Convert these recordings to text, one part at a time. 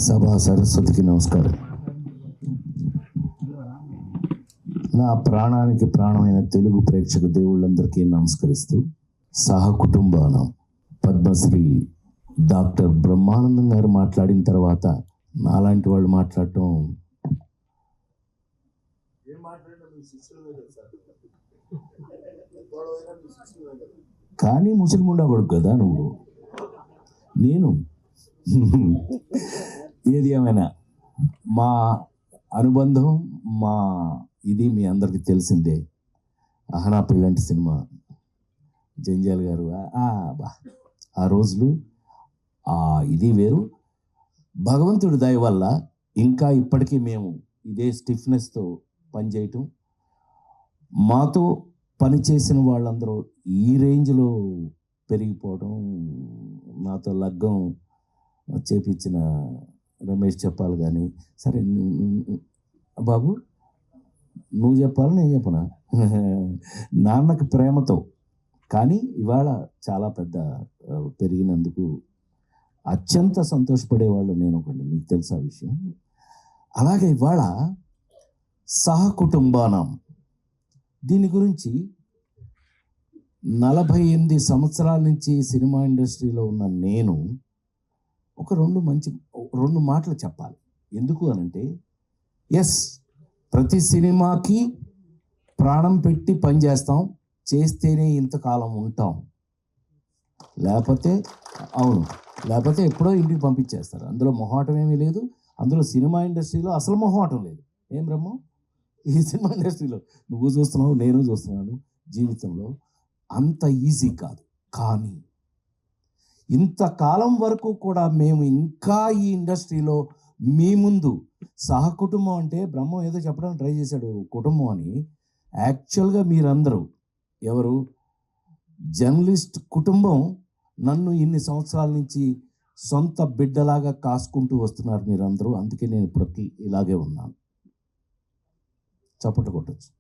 సభా సరస్వతికి నమస్కారం. నా ప్రాణానికి ప్రాణమైన తెలుగు ప్రేక్షక దేవుళ్ళందరికీ నమస్కరిస్తూ సహకుటుంబానం పద్మశ్రీ డాక్టర్ బ్రహ్మానందం గారు మాట్లాడిన తర్వాత నాలాంటి వాళ్ళు మాట్లాడటం కానీ ముసలిముండా కొడుకు కదా నువ్వు. నేను ఏది ఏమైనా మా అనుబంధం మా ఇది మీ అందరికీ తెలిసిందే. అహనా పెళ్ళంటి సినిమా జంజాల్ గారు ఆ రోజులు ఇది వేరు. భగవంతుడి దయ వల్ల ఇంకా ఇప్పటికీ మేము ఇదే స్టిఫ్నెస్తో పనిచేయటం, మాతో పనిచేసిన వాళ్ళందరూ ఈ రేంజ్లో పెరిగిపోవడం, నాతో లగ్గం చేపించిన రమేష్ చెప్పాలి. కానీ సరే బాబు నువ్వు చెప్పాలి నేను చెప్పనా, నాన్నకి ప్రేమతో. కానీ ఇవాళ చాలా పెద్ద పెరిగినందుకు అత్యంత సంతోషపడేవాళ్ళు నేను ఒకటి, మీకు తెలుసా విషయం. అలాగే ఇవాళ సహకుటుంబానం దీని గురించి 48 సంవత్సరాల నుంచి సినిమా ఇండస్ట్రీలో ఉన్న నేను ఒక రెండు మాటలు చెప్పాలి. ఎందుకు అనంటే, ప్రతి సినిమాకి ప్రాణం పెట్టి పనిచేస్తాం, చేస్తేనే ఇంతకాలం ఉంటాం, లేకపోతే ఎప్పుడో ఇంటికి పంపించేస్తారు. అందులో మొహాటం ఏమీ లేదు. అందులో సినిమా ఇండస్ట్రీలో అసలు మొహాటం లేదు. ఏం బ్రహ్మ, ఈ సినిమా ఇండస్ట్రీలో నువ్వు చూస్తున్నావు, నేను చూస్తున్నాను, జీవితంలో అంత ఈజీ కాదు. కానీ ఇంతకాలం వరకు కూడా మేము ఇంకా ఈ ఇండస్ట్రీలో మీ ముందు సహకుటుంబం అంటే బ్రహ్మం ఏదో చెప్పడానికి ట్రై చేశాడు కుటుంబం అని. యాక్చువల్గా మీరందరూ ఎవరు జర్నలిస్ట్ కుటుంబం నన్ను ఇన్ని సంవత్సరాల నుంచి సొంత బిడ్డలాగా కాసుకుంటూ వస్తున్నారు మీరందరూ. అందుకే నేను ఇప్పటికీ ఇలాగే ఉన్నాను. చప్పట్లు కొట్టచ్చు.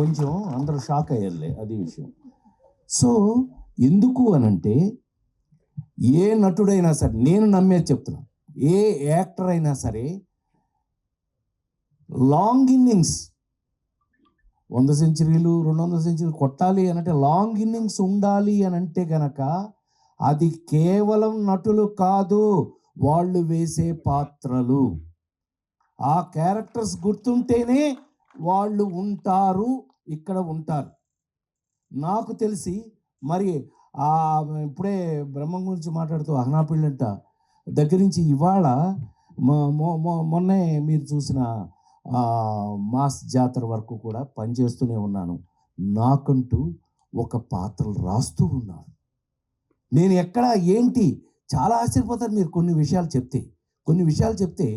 కొంచెం అందరూ షాక్ అయ్యారులే, అది విషయం. సో ఎందుకు అనంటే, ఏ నటుడైనా సరే, నేను నమ్మేది చెప్తున్నా, ఏ యాక్టర్ అయినా సరే లాంగ్ ఇన్నింగ్స్ 100 సెంచరీలు 200 సెంచరీలు కొట్టాలి అనంటే లాంగ్ ఇన్నింగ్స్ ఉండాలి అనంటే కనుక అది కేవలం నటులు కాదు, వాళ్ళు వేసే పాత్రలు, ఆ క్యారెక్టర్స్ గుర్తుంటేనే వాళ్ళు ఉంటారు, ఇక్కడ ఉంటారు. నాకు తెలిసి మరి ఇప్పుడే బ్రహ్మం గురించి మాట్లాడుతూ అహనా పెళ్ళంట దగ్గర నుంచి ఇవాళ మొన్నే మీరు చూసిన మాస్ జాతర వరకు కూడా పనిచేస్తూనే ఉన్నాను. నాకంటూ ఒక పాత్రలు రాస్తూ ఉన్నాను. నేను ఎక్కడ ఏంటి చాలా ఆశ్చర్యపోతారు మీరు. కొన్ని విషయాలు చెప్తే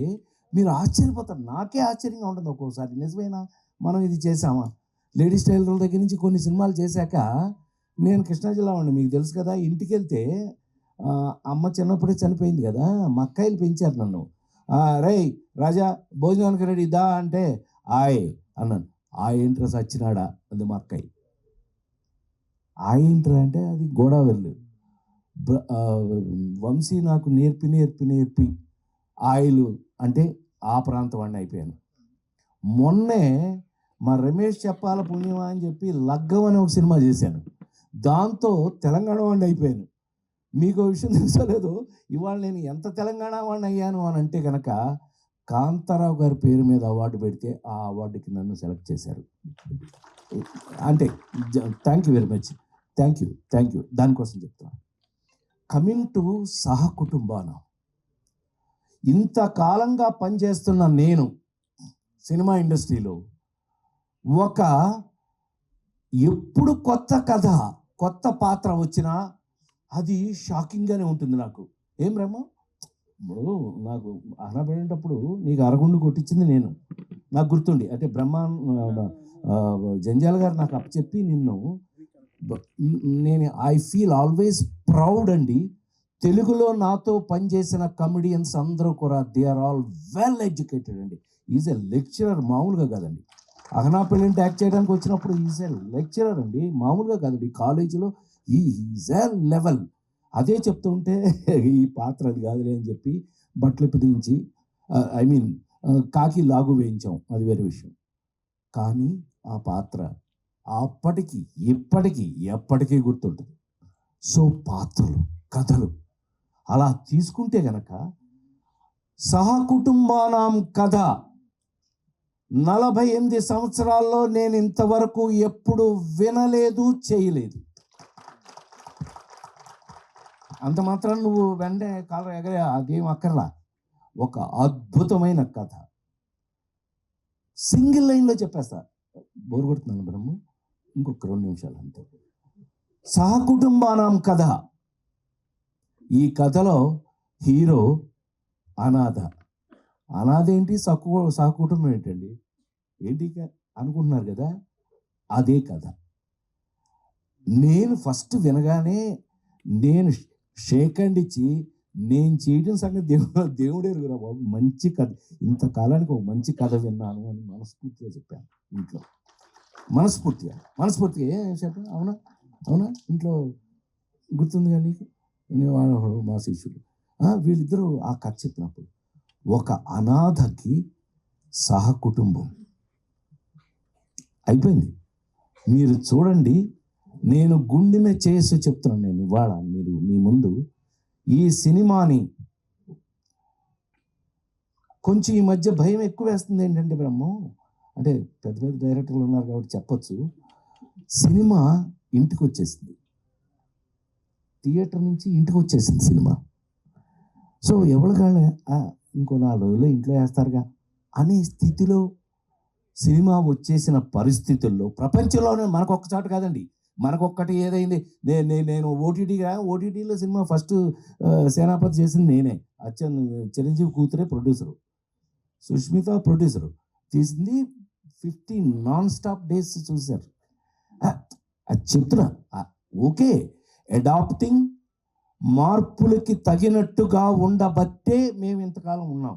మీరు ఆశ్చర్యపోతారు. నాకే ఆశ్చర్యంగా ఉంటుంది ఒక్కోసారి. నిజమేనా, మనం ఇది చేసామా? లేడీస్ టైలర్ల దగ్గర నుంచి కొన్ని సినిమాలు చేశాక, నేను కృష్ణా జిల్లా వాడిని, మీకు తెలుసు కదా. ఇంటికి వెళ్తే అమ్మ చిన్నప్పుడే చనిపోయింది కదా, మా అక్కాయిలు పెంచారు నన్ను. రేయ్ రాజా భోజనానికి రెడీ దా అంటే అన్నాను. ఏంట్రా సచ్చినాడా అది మా అక్కయ్య. ఏంట్రా అంటే అది గోదావరి. వంశీ నాకు నేర్పి ఆయిల్ అంటే ఆ ప్రాంతం వాడిని అయిపోయాను. మొన్నే మా రమేష్ చెప్పాల పుణ్యమా అని చెప్పి లగ్గం అని ఒక సినిమా చేశాను. దాంతో తెలంగాణ వాడిని అయిపోయాను. మీకు విషయం తెలుసలేదు, ఇవాళ నేను ఎంత తెలంగాణ వాడిని అయ్యాను అని అంటే కనుక, కాంతారావు గారి పేరు మీద అవార్డు పెడితే ఆ అవార్డుకి నన్ను సెలెక్ట్ చేశారు. అంటే thank you very much, thank you. దానికోసం చెప్తున్నాను. కమింగ్ టు సహకుటుంబానం, ఇంతకాలంగా పనిచేస్తున్న నేను సినిమా ఇండస్ట్రీలో ఎప్పుడు కొత్త కథ కొత్త పాత్ర వచ్చినా అది షాకింగ్గానే ఉంటుంది నాకు. ఏం బ్రహ్మ, ఇప్పుడు నాకు అనబడేటప్పుడు నీకు అరగుండు కొట్టించింది నేను, నాకు గుర్తుండి. అంటే జంజాల్ గారు నాకు అప్పచెప్పి నేను ఐ ఫీల్ ఆల్వేస్ ప్రౌడ్ అండి. తెలుగులో నాతో పనిచేసిన కమెడియన్స్ అందరూ కూడా they are all well educated అండి. ఈజ్ ఎ లెక్చరర్, మామూలుగా కాదండి. అహనా పెళ్ళింటి యాక్ట్ చేయడానికి వచ్చినప్పుడు ఈజ్ ఎ లెక్చరర్ అండి, మామూలుగా కాదండి. కాలేజీలో ఈజ్ ఎ లెవెల్. అదే చెప్తూ ఉంటే ఈ పాత్ర అది కాదులే అని చెప్పి బట్టలు పిదించి ఐ మీన్ కాకి లాగు వేయించాం, అది వేరే విషయం. కానీ ఆ పాత్ర అప్పటికి ఇప్పటికీ ఎప్పటికీ గుర్తుంటుంది. సో పాత్రలు, కథలు అలా తీసుకుంటే గనక సహకుటుంబానాం కథ 48 సంవత్సరాల్లో నేను ఇంతవరకు ఎప్పుడు వినలేదు, చేయలేదు. అంత మాత్రం నువ్వు వెంటనే కాలం ఎగరే అదేం అక్కర్లా. ఒక అద్భుతమైన కథ సింగిల్ లైన్లో చెప్పేస్తా. బోరు కొడుతున్నాను బ్రహ్మ, ఇంకొక 2 నిమిషాలు అంతే. సహకుటుంబానాం కథ. ఈ కథలో హీరో అనాథ. అనాథ ఏంటి, సహకుటుంబం ఏంటండి, ఏంటి అనుకుంటున్నారు కదా, అదే కథ. నేను ఫస్ట్ వినగానే నేను షేక్ హ్యాండ్ ఇచ్చి నేను చేయడం సంగతి దేవుడే ఎరుగురా బాబు, మంచి కథ, ఇంతకాలానికి ఒక మంచి కథ విన్నాను అని మనస్ఫూర్తిగా చెప్పాను ఇంట్లో. మనస్ఫూర్తిగా ఏం చెప్పాను, అవునా ఇంట్లో గుర్తుంది కానీ నీకు, వాడు మా శిష్యులు వీళ్ళిద్దరూ ఆ కథ చెప్పినప్పుడు ఒక అనాథకి సహకుటుంబం అయిపోయింది. మీరు చూడండి, నేను గుండెమే చేసి చెప్తున్నాను. నేను ఇవాళ మీ ముందు ఈ సినిమాని కొంచెం ఈ మధ్య భయం ఎక్కువ వేస్తుంది. ఏంటంటే బ్రహ్మం, అంటే పెద్ద పెద్ద డైరెక్టర్లు ఉన్నారు కాబట్టి చెప్పొచ్చు, సినిమా ఇంటికి వచ్చేసింది, థియేటర్ నుంచి ఇంటికి వచ్చేసింది సినిమా. సో ఎవరికాళ్ళే ఇంకో 4 రోజుల్లో ఇంట్లో వేస్తారుగా అనే స్థితిలో సినిమా వచ్చేసిన పరిస్థితుల్లో ప్రపంచంలోనే మనకొక్క చోట కాదండి, మనకొక్కటి ఏదైంది, నేను ఓటీటీలో సినిమా ఫస్ట్ సేనాపతి చేసింది నేనే. చిరంజీవి కూతురే ప్రొడ్యూసరు, సుష్మిత ప్రొడ్యూసరు, తీసింది 50 నాన్ స్టాప్ డేస్ చూశారు. అది చెప్తున్నా. ఓకే, అడాప్టింగ్, మార్పులకి తగినట్టుగా ఉండబట్టే మేము ఇంతకాలం ఉన్నాం.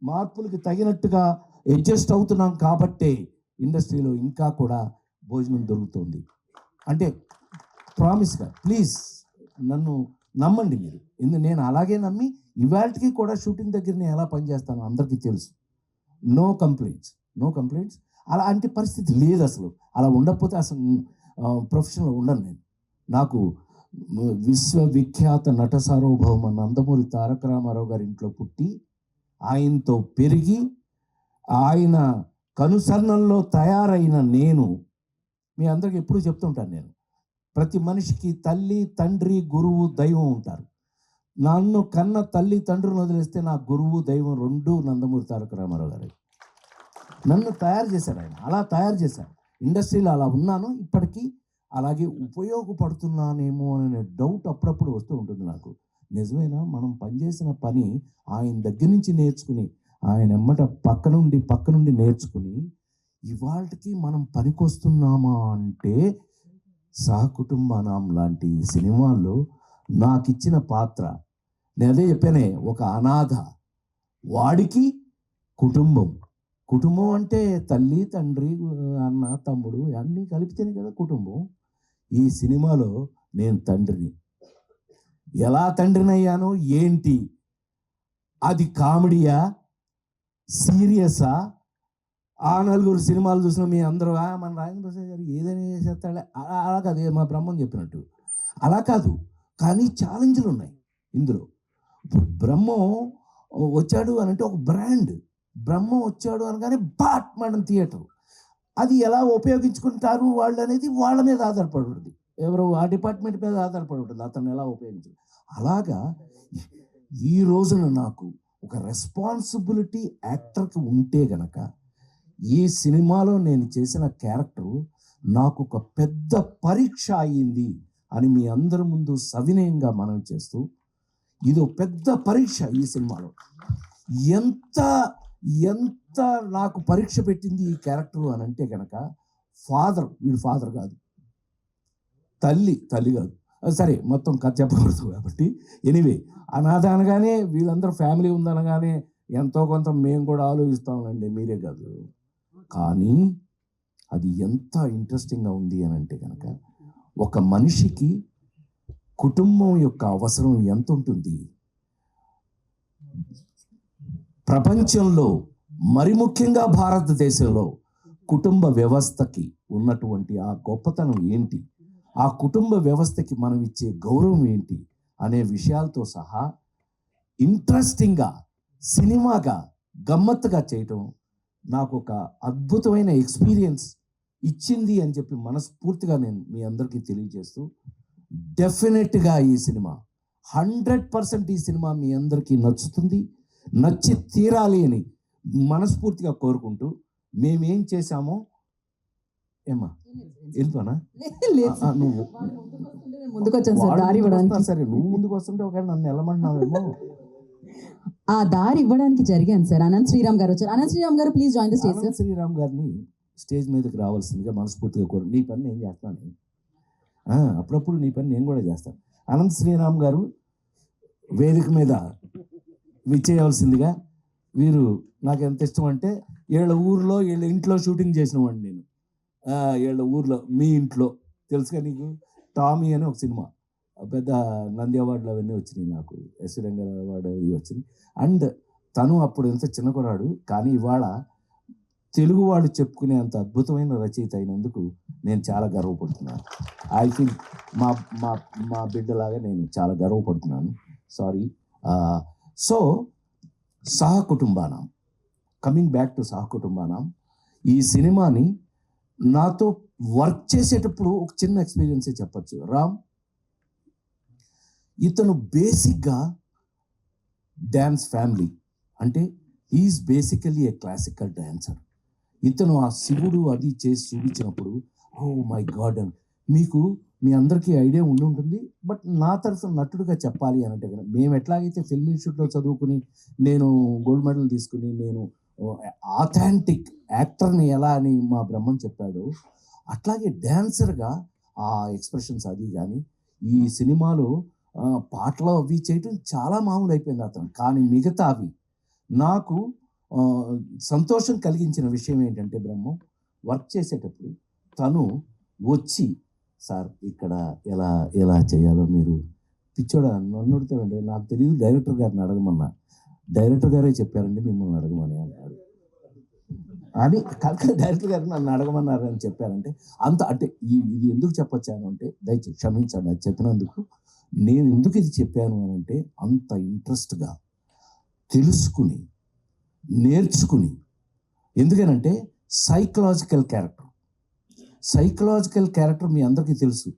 మార్పులకి తగినట్టుగా అడ్జస్ట్ అవుతున్నాం కాబట్టే ఇండస్ట్రీలో ఇంకా కూడా భోజనం దొరుకుతుంది. అంటే ప్రామిస్గా ప్లీజ్ నన్ను నమ్మండి మీరు. నేను అలాగే నమ్మి ఇవాళకి కూడా షూటింగ్ దగ్గర నేను ఎలా పనిచేస్తానో అందరికీ తెలుసు. No complaints. అలాంటి పరిస్థితి లేదు అసలు. అలా ఉండకపోతే అసలు ప్రొఫెషన్లో ఉండను నేను. నాకు విశ్వవిఖ్యాత నట సార్వభౌమ నందమూరి తారక రామారావు గారి ఇంట్లో పుట్టి, ఆయనతో పెరిగి, ఆయన కనుసరణల్లో తయారైన నేను మీ అందరికి ఎప్పుడూ చెప్తుంటాను, నేను ప్రతి మనిషికి తల్లి, తండ్రి, గురువు, దైవం ఉంటారు. నన్ను కన్న తల్లి తండ్రిని వదిలేస్తే నా గురువు, దైవం 2 నందమూరి తారక రామారావు గారు. నన్ను తయారు చేశారు ఆయన, అలా తయారు చేశారు. ఇండస్ట్రీలో అలా ఉన్నాను, ఇప్పటికీ అలాగే ఉపయోగపడుతున్నానేమో అనే డౌట్ అప్పుడప్పుడు వస్తూ ఉంటుంది నాకు. నిజమేనా, మనం పనిచేసిన పని ఆయన దగ్గర నుంచి నేర్చుకుని, ఆయన ఎమ్మట పక్క నుండి నేర్చుకుని ఇవాళకి మనం పనికొస్తున్నామా అంటే, సహకుటుంబానాం లాంటి సినిమాల్లో నాకు ఇచ్చిన పాత్ర, నేను అదే చెప్పానే, ఒక అనాథ, వాడికి కుటుంబం అంటే తల్లి, తండ్రి, అన్న, తమ్ముడు అన్నీ కలిపితేనే కదా కుటుంబం. ఈ సినిమాలో నేను తండ్రిని. ఎలా తండ్రినయ్యానో ఏంటి, అది కామెడీయా, సీరియసా? ఆ 4 సినిమాలు చూసిన మీ అందరూ మన రాజేంద్ర ప్రసాద్ గారు ఏదైనా చేస్తాడే, అలా కాదు, మా బ్రహ్మం చెప్పినట్టు అలా కాదు. కానీ ఛాలెంజ్లు ఉన్నాయి ఇందులో. ఇప్పుడు బ్రహ్మం వచ్చాడు అని అంటే ఒక బ్రాండ్, బ్రహ్మం వచ్చాడు అనగానే బాట్ మేడం థియేటర్, అది ఎలా ఉపయోగించుకుంటారు వాళ్ళు అనేది వాళ్ళ మీద ఆధారపడి ఉంటుంది, ఎవరు ఆ డిపార్ట్మెంట్ మీద ఆధారపడి ఉంటుంది, అతను ఎలా ఉపయోగించారు. అలాగా ఈ రోజున నాకు ఒక రెస్పాన్సిబిలిటీ యాక్టర్కి ఉంటే గనక, ఈ సినిమాలో నేను చేసిన క్యారెక్టరు నాకు ఒక పెద్ద పరీక్ష అయ్యింది అని మీ అందరి ముందు సవినయంగా మనవి చేస్తూ, ఇది ఒక పెద్ద పరీక్ష ఈ సినిమాలో. ఎంత నాకు పరీక్ష పెట్టింది ఈ క్యారెక్టర్ అని అంటే కనుక, వీడు ఫాదర్ కాదు, తల్లి కాదు, సరే మొత్తం కథ చెప్పకూడదు కాబట్టి, ఎనీవే అనాథ అనగానే వీళ్ళందరూ ఫ్యామిలీ ఉందనగానే ఎంతో కొంత మేము కూడా ఆలోచిస్తామండి, మీరే కాదు. కానీ అది ఎంత ఇంట్రెస్టింగ్గా ఉంది అని అంటే కనుక, ఒక మనిషికి కుటుంబం యొక్క అవసరం ఎంత ఉంటుంది. ప్రపంచంలో మరి ముఖ్యంగా భారతదేశంలో కుటుంబ వ్యవస్థకి ఉన్నటువంటి ఆ గొప్పతనం ఏంటి, ఆ కుటుంబ వ్యవస్థకి మనం ఇచ్చే గౌరవం ఏంటి అనే విషయాలతో సహా ఇంట్రెస్టింగ్గా సినిమాగా గమ్మత్తుగా చేయటం నాకు ఒక అద్భుతమైన ఎక్స్పీరియన్స్ ఇచ్చింది అని చెప్పి మనస్ఫూర్తిగా నేను మీ అందరికీ తెలియజేస్తూ, డెఫినెట్గా ఈ సినిమా 100% ఈ సినిమా మీ అందరికీ నచ్చుతుంది, నచ్చి తీరాలి అని మనస్ఫూర్తిగా కోరుకుంటూ, మేమేం చేశామో ఏమ్మా వెళ్ళిపోనా నువ్వు ముందుకు వచ్చాను సార్ దారి ఇవ్వడానికి. సరే నువ్వు ముందుకు వస్తుంటే ఒకవేళ నన్ను వెళ్ళమంటున్నావేమో. ఆ దారి ఇవ్వడానికి జరిగాను సార్. అనంత్ శ్రీరామ్ గారు వచ్చారు. అనంత్ శ్రీరామ్ గారు please join the stage sir. Sriram గారిని స్టేజ్ మీదకి రావాల్సిందిగా మనస్ఫూర్తిగా కోరు. నీ పని నేను చేస్తాను, అప్పుడప్పుడు నీ పని నేను కూడా చేస్తాను. అనంత్ శ్రీరామ్ గారు వేదిక మీద విచ్చేయవలసిందిగా. వీరు నాకు ఎంత ఇష్టం అంటే వీళ్ళ ఊర్లో వీళ్ళ ఇంట్లో షూటింగ్ చేసిన వాడిని నేను. వీళ్ళ ఊర్లో మీ ఇంట్లో తెలుసుగా నీకు, టామీ అని ఒక సినిమా పెద్ద నంది అవార్డులు అవన్నీ వచ్చినాయి, నాకు ఎస్ రంగారావు అవార్డు అది వచ్చింది. అండ్ తను అప్పుడు ఎంత చిన్న కురాడు కానీ ఇవాళ తెలుగు వాళ్ళు చెప్పుకునే అంత అద్భుతమైన రచయిత అయినందుకు నేను చాలా గర్వపడుతున్నాను. ఐ ఫీల్ మా మా మా బిడ్డలాగా నేను చాలా గర్వపడుతున్నాను. Sorry. So Sahakutumbanam, coming back to Sahakutumbanam, ఈ సినిమాని నాతో వర్క్ చేసేటప్పుడు ఒక చిన్న ఎక్స్పీరియన్సే చెప్పచ్చు. రామ్ ఇతను బేసిక్గా డ్యాన్స్ ఫ్యామిలీ, అంటే is basically a classical dancer. ఇతను ఆ శివుడు అది చేసి చూపించినప్పుడు ఓ మై గాడ్ అని మీకు మీ అందరికీ ఐడియా ఉండి ఉంటుంది. బట్ నా తరఫున నటుడుగా చెప్పాలి అని అంటే కనుక, మేము ఎట్లాగైతే ఫిల్మ్ ఇన్స్టిట్యూట్లో చదువుకుని నేను గోల్డ్ మెడల్ తీసుకుని నేను ఆథెంటిక్ యాక్టర్ని ఎలా అని మా బ్రహ్మం చెప్పాడు, అట్లాగే డ్యాన్సర్గా ఆ ఎక్స్ప్రెషన్స్ అది కానీ ఈ సినిమాలో పాటలు అవి చేయటం చాలా మామూలు అయిపోయింది అతను. కానీ మిగతా అవి నాకు సంతోషం కలిగించిన విషయం ఏంటంటే, బ్రహ్మం వర్క్ చేసేటప్పుడు తను వచ్చి సార్ ఇక్కడ ఎలా ఎలా చేయాలో మీరు పిచ్చోడా నన్ను అడుగుతామండి, నాకు తెలియదు, డైరెక్టర్ గారిని అడగమన్నా, డైరెక్టర్ గారే చెప్పారండి మిమ్మల్ని అడగమని అన్నాడు అని. డైరెక్టర్ గారు నన్ను అడగమన్నారు అని చెప్పారంటే అంత అంటే ఇది ఎందుకు చెప్పొచ్చాను అంటే, దయచేసి క్షమించండి అది చెప్పినందుకు. నేను ఎందుకు ఇది చెప్పాను అని అంటే, అంత ఇంట్రెస్ట్గా తెలుసుకుని నేర్చుకుని, ఎందుకనంటే సైకలాజికల్ క్యారెక్టర్ మీ అందరికీ తెలుసు.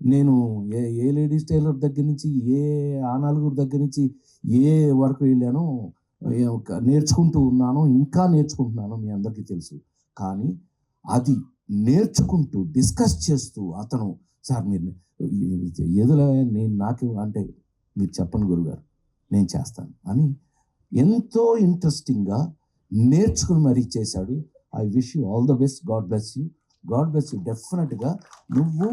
నేను ఏ లేడీస్ టైలర్ దగ్గర నుంచి ఏ ఆనాలుగురు దగ్గర నుంచి ఏ వరకు వెళ్ళానో నేర్చుకుంటూ ఉన్నానో, ఇంకా నేర్చుకుంటున్నానో మీ అందరికీ తెలుసు. కానీ అది నేర్చుకుంటూ డిస్కస్ చేస్తూ అతను సార్ మీరు ఏదోలా నేను నాకు అంటే మీరు చెప్పండి గురుగారు నేను చేస్తాను అని ఎంతో ఇంట్రెస్టింగ్గా నేర్చుకుని మరీ చేశాడు. I wish you all the best. God bless you. డెఫినెట్గా నువ్వు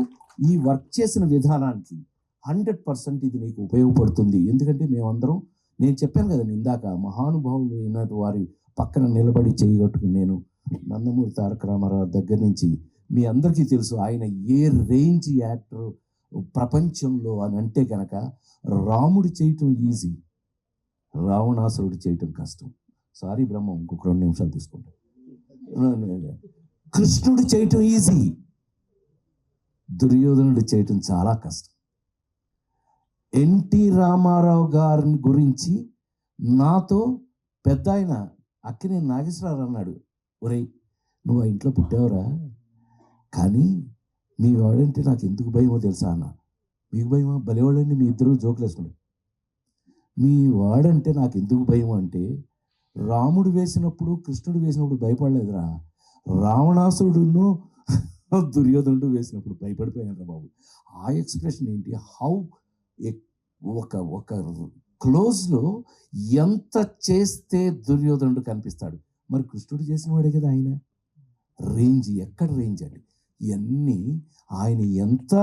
ఈ వర్క్ చేసిన విధానానికి 100% ఇది నీకు ఉపయోగపడుతుంది. ఎందుకంటే మేమందరం, నేను చెప్పాను కదా ఇందాక, మహానుభావులు అయినట్టు వారి పక్కన నిలబడి చేయగట్టుకుని నేను నందమూరి తారక రామారావు దగ్గర నుంచి మీ అందరికీ తెలుసు ఆయన ఏ రేంజ్ యాక్టర్ ప్రపంచంలో అని అంటే కనుక, రాముడు చేయటం ఈజీ, రావణాసురుడు చేయటం కష్టం. సారీ బ్రహ్మం, ఇంకొక 2 నిమిషాలు తీసుకుంటాం. కృష్ణుడు చేయటం ఈజీ, దుర్యోధనుడు చేయటం చాలా కష్టం. ఎన్టీ రామారావు గారిని గురించి నాతో పెద్ద ఆయన అక్కినేని నాగేశ్వరరావు అన్నాడు, ఒరేయ్ నువ్వు ఆ ఇంట్లో పుట్టావురా, కానీ మీ వాడంటే నాకు ఎందుకు భయమో తెలుసా అన్న. మీకు భయమా? భలేవాడండి మీ ఇద్దరు జోకులు వేసుకున్నాడు. మీ వాడంటే నాకు ఎందుకు భయం అంటే, రాముడు వేసినప్పుడు కృష్ణుడు వేసినప్పుడు భయపడలేదురా, రావణాసురుడును దుర్యోధనుడు వేసినప్పుడు భయపడిపోయాను బాబు. ఆ ఎక్స్ప్రెషన్ ఏంటి, హౌ ఒక క్లోజ్లో ఎంత చేస్తే దుర్యోధనుడు కనిపిస్తాడు. మరి కృష్ణుడు చేసిన వాడే కదా ఆయన. రేంజ్ ఎక్కడ రేంజ్ అండి. ఇవన్నీ ఆయన ఎంత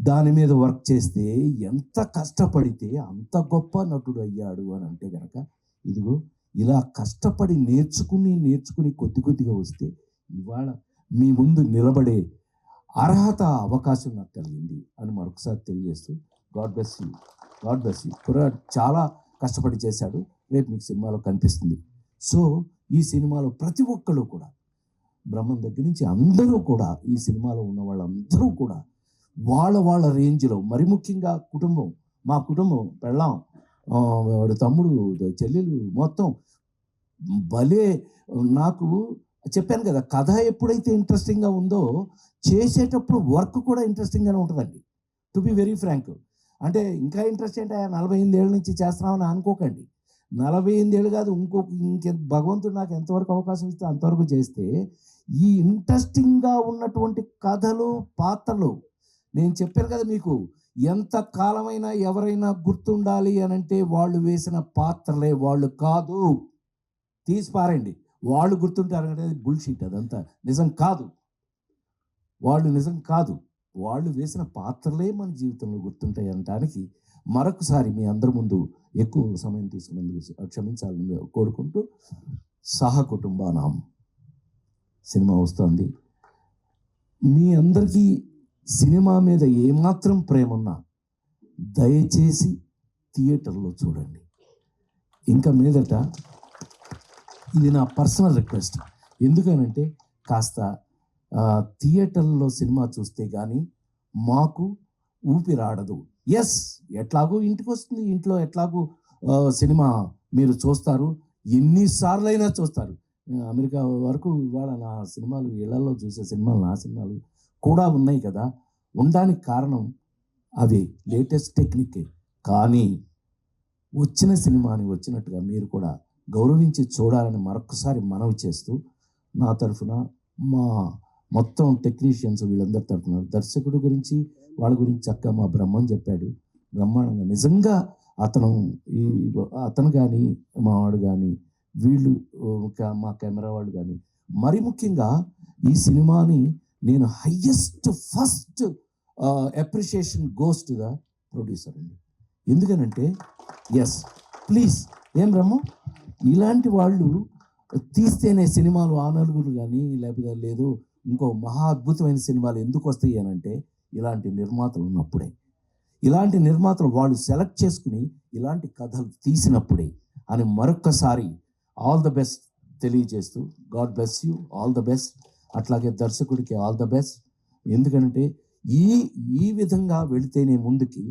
దాని మీద వర్క్ చేస్తే, ఎంత కష్టపడితే అంత గొప్ప నటుడు అయ్యాడు అని అంటే కనుక, ఇదిగో ఇలా కష్టపడి నేర్చుకుని కొద్దిగా వస్తే ఇవాళ మీ ముందు నిలబడే అర్హత అవకాశం నాకు కలిగింది అని మరొకసారి తెలియజేస్తూ God bless you, God bless you. కుర్రాడు చాలా కష్టపడి చేశాడు, రేపు మీకు సినిమాలో కనిపిస్తుంది. సో ఈ సినిమాలో ప్రతి ఒక్కళ్ళు కూడా, బ్రహ్మం దగ్గర నుంచి అందరూ కూడా, ఈ సినిమాలో ఉన్న వాళ్ళందరూ కూడా వాళ్ళ రేంజ్లో, మరి ముఖ్యంగా కుటుంబం, మా కుటుంబం, పెళ్ళాం, వాడు తమ్ముడు, చెల్లెలు, మొత్తం భలే. నాకు చెప్పాను కదా, కథ ఎప్పుడైతే ఇంట్రెస్టింగ్గా ఉందో చేసేటప్పుడు వర్క్ కూడా ఇంట్రెస్టింగ్గానే ఉంటుందండి. To be very frank. అంటే ఇంకా ఇంట్రెస్ట్ ఏంటి, 48 ఏళ్ళ నుంచి చేస్తున్నామని అనుకోకండి. 48 ఏళ్ళు కాదు, భగవంతుడు నాకు ఎంతవరకు అవకాశం ఇస్తే అంతవరకు చేస్తే, ఈ ఇంట్రెస్టింగ్గా ఉన్నటువంటి కథలు, పాత్రలు, నేను చెప్పాను కదా మీకు, ఎంత కాలమైనా ఎవరైనా గుర్తుండాలి అని అంటే వాళ్ళు వేసిన పాత్రలే, వాళ్ళు కాదు. తీసి పారండి, వాళ్ళు గుర్తుంటారు అంటే బుల్షిట్, అదంతా నిజం కాదు. వాళ్ళు నిజం కాదు, వాళ్ళు వేసిన పాత్రలే మన జీవితంలో గుర్తుంటాయి అనడానికి మరొకసారి మీ అందరి ముందు ఎక్కువ సమయం తీసుకున్నందుకు క్షమించాలని కోరుకుంటూ, సహకుటుంబానాం సినిమా వస్తుంది. మీ అందరికీ సినిమా మీద ఏమాత్రం ప్రేమ ఉన్నా దయచేసి థియేటర్లో చూడండి. ఇంకా మీదట ఇది నా పర్సనల్ రిక్వెస్ట్. ఎందుకనంటే కాస్త థియేటర్లో సినిమా చూస్తే కానీ మాకు ఊపిరాడదు. ఎస్, ఎట్లాగో ఇంటికి వస్తుంది, ఇంట్లో ఎట్లాగో సినిమా మీరు చూస్తారు, ఎన్నిసార్లైనా చూస్తారు. అమెరికా వరకు ఇవాళ నా సినిమాలు, ఇళ్లలో చూసే సినిమాలు, నా సినిమాలు కూడా ఉన్నాయి కదా. ఉండడానికి కారణం అవి లేటెస్ట్ టెక్నికే. కానీ వచ్చిన సినిమాని వచ్చినట్టుగా మీరు కూడా గౌరవించి చూడాలని మరొకసారి మనవి చేస్తూ, నా తరఫున, మా మొత్తం టెక్నీషియన్స్ వీళ్ళందరి తరఫున, దర్శకుడు గురించి వాళ్ళ గురించి చక్కగా మా బ్రహ్మం చెప్పాడు, బ్రహ్మాండంగా. నిజంగా అతను కానీ, మా వాడు కానీ, వీళ్ళు, మా కెమెరా వాళ్ళు కానీ, మరి ముఖ్యంగా ఈ సినిమాని నేను first appreciation goes to the producer అండి. ఎందుకనంటే ఎస్, ప్లీజ్, ఏం బ్రహ్మం, ఇలాంటి వాళ్ళు తీస్తేనే సినిమాలు ఆ నలుగురు కానీ, లేకపోతే లేదు ఇంకో మహా అద్భుతమైన సినిమాలు ఎందుకు వస్తాయి అని అంటే, ఇలాంటి నిర్మాతలు ఉన్నప్పుడే, ఇలాంటి నిర్మాతలు వాళ్ళు సెలెక్ట్ చేసుకుని ఇలాంటి కథలు తీసినప్పుడే అని మరొక్కసారి ఆల్ ద బెస్ట్ తెలియజేస్తూ, God bless you, all the best. అట్లాగే దర్శకుడికి ఆల్ ద బెస్ట్. ఎందుకంటే ఈ విధంగా వెళితేనే ముందుకి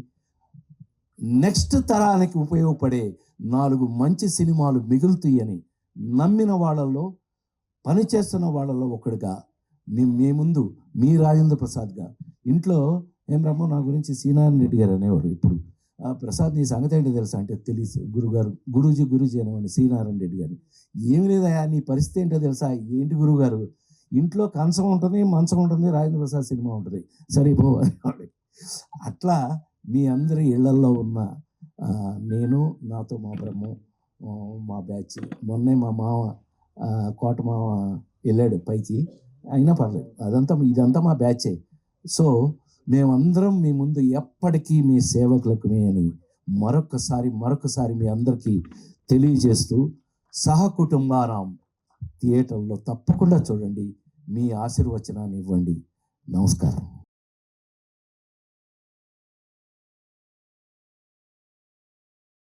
నెక్స్ట్ తరానికి ఉపయోగపడే 4 మంచి సినిమాలు మిగులుతాయని నమ్మిన వాళ్ళల్లో, పనిచేస్తున్న వాళ్ళల్లో ఒకటిగా మీ ముందు మీ రాజేంద్ర ప్రసాద్గా. ఇంట్లో ఏం బ్రహ్మ, నా గురించి సీనారాయణ రెడ్డి గారు అనేవాడు. ఇప్పుడు ప్రసాద్ నీ సంగతి ఏంటో తెలుసా అంటే, తెలుసు గురుగారు, గురూజీ అనేవాడిని సీనారాయణ రెడ్డి గారిని. ఏమి లేదయా, నీ పరిస్థితి ఏంటో తెలుసా, ఏంటి గురువుగారు, ఇంట్లో కంచం ఉంటుంది, మంచం ఉంటుంది, రాజేంద్ర ప్రసాద్ సినిమా ఉంటుంది, సరిపో అనేవాడు. అట్లా మీ అందరి ఇళ్లల్లో ఉన్న నేను, నాతో మా బ్రహ్మం, మా బ్యాచ్, మొన్నే మా మామ కోట మామ వెళ్ళాడు పైకి, అయినా పర్లేదు, ఇదంతా మా బ్యాచే. సో మేమందరం మీ ముందు ఎప్పటికీ మీ సేవకులకునే అని మరొకసారి మీ అందరికీ తెలియజేస్తూ, సహకుటుంబానాం థియేటర్లో తప్పకుండా చూడండి, మీ ఆశీర్వచనాన్ని ఇవ్వండి. నమస్కారం.